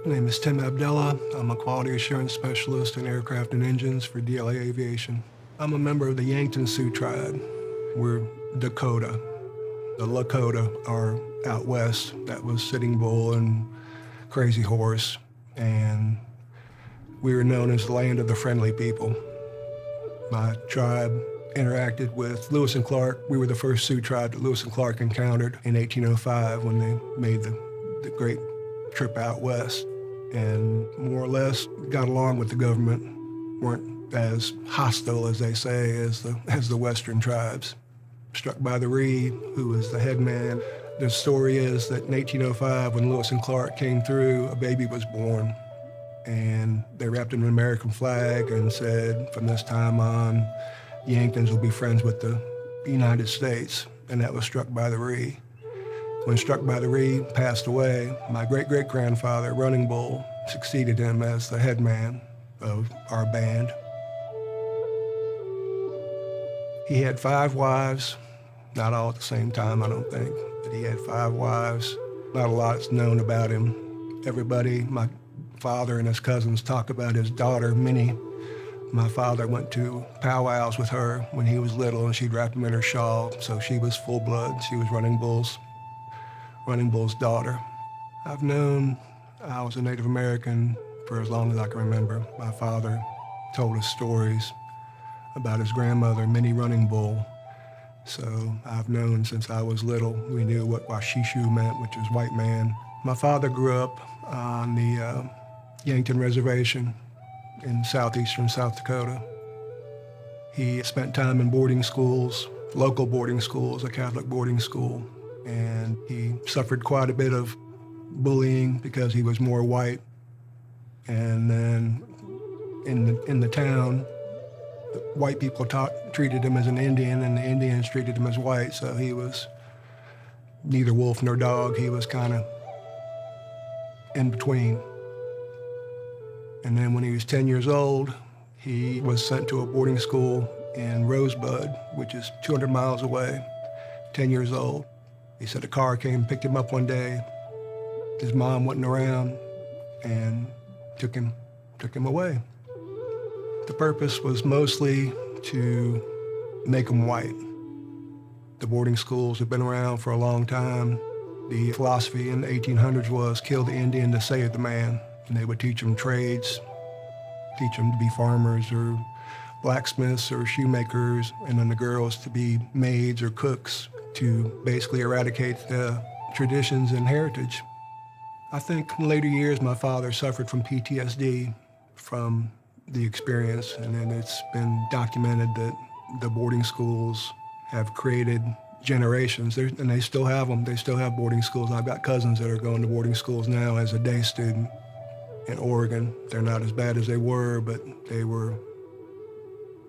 My name is Tim Abdella. I'm a quality assurance specialist in aircraft and engines for DLA Aviation. I'm a member of the Yankton Sioux tribe. We're Dakota. The Lakota are out west. That was Sitting Bull and Crazy Horse. And we were known as the land of the friendly people. My tribe interacted with Lewis and Clark. We were the first Sioux tribe that Lewis and Clark encountered in 1805 when they made the great trip out west, and more or less got along with the government, weren't as hostile as they say as the western tribes. Struck by the Reed, who was the head man. The story is that in 1805, when Lewis and Clark came through, a baby was born, and they wrapped it in an American flag and said, from this time on, Yanktons will be friends with the United States, and that was Struck by the Reed. When Struck by the Reed passed away, my great-great-grandfather, Running Bull, succeeded him as the head man of our band. He had 5 wives, not all at the same time, I don't think, but he had 5 wives. Not a lot's known about him. Everybody, my father and his cousins, talk about his daughter, Minnie. My father went to powwows with her when he was little, and she'd wrap him in her shawl, so she was full blood. She was Running Bull's daughter. I've known I was a Native American for as long as I can remember. My father told us stories about his grandmother, Minnie Running Bull. So I've known since I was little. We knew what Washishu meant, which is white man. My father grew up on the Yankton Reservation in southeastern South Dakota. He spent time in boarding schools, local boarding schools, a Catholic boarding school, and he suffered quite a bit of bullying because he was more white. And then in the town, the white people treated him as an Indian, and the Indians treated him as white, so he was neither wolf nor dog. He was kind of in between. And then when he was 10 years old, he was sent to a boarding school in Rosebud, which is 200 miles away, 10 years old. He said a car came, picked him up one day. His mom wasn't around and took him away. The purpose was mostly to make him white. The boarding schools have been around for a long time. The philosophy in the 1800s was kill the Indian to save the man. And they would teach them trades, teach them to be farmers or blacksmiths or shoemakers, and then the girls to be maids or cooks to basically eradicate the traditions and heritage. I think in later years my father suffered from PTSD from the experience, and then it's been documented that the boarding schools have created generations, and they still have them. They still have boarding schools. I've got cousins that are going to boarding schools now as a day student in Oregon. They're not as bad as they were, but they were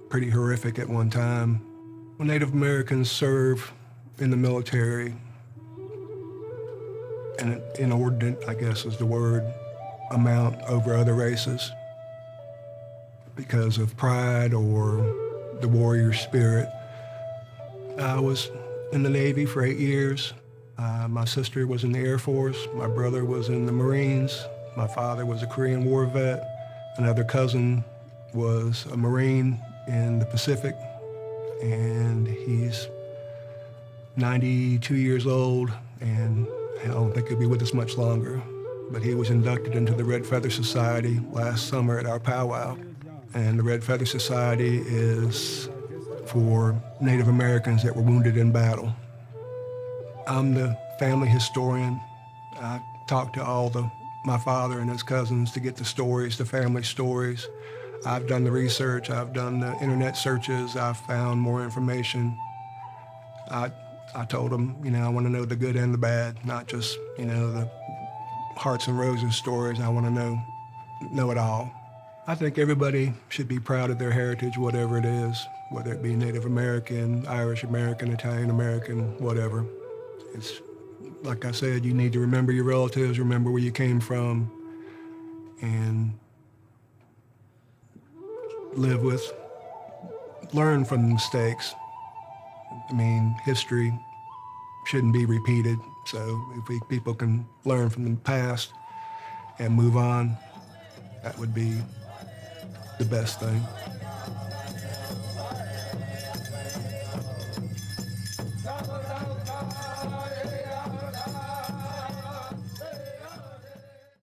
pretty horrific at one time. When Native Americans serve in the military, an inordinate, I guess is the word, amount over other races because of pride or the warrior spirit. I was in the Navy for 8 years. My sister was in the Air Force. My brother was in the Marines. My father was a Korean War vet. Another cousin was a Marine in the Pacific, and he's 92 years old, and I don't think he'll be with us much longer. But he was inducted into the Red Feather Society last summer at our powwow. And the Red Feather Society is for Native Americans that were wounded in battle. I'm the family historian. I talk to my father and his cousins to get the stories, the family stories. I've done the research, I've done the internet searches, I've found more information. I told them, I want to know the good and the bad, not just, the hearts and roses stories. I want to know it all. I think everybody should be proud of their heritage, whatever it is, whether it be Native American, Irish American, Italian American, whatever. It's, like I said, you need to remember your relatives, remember where you came from, and learn from the mistakes. I mean, history shouldn't be repeated, so if people can learn from the past and move on, that would be the best thing.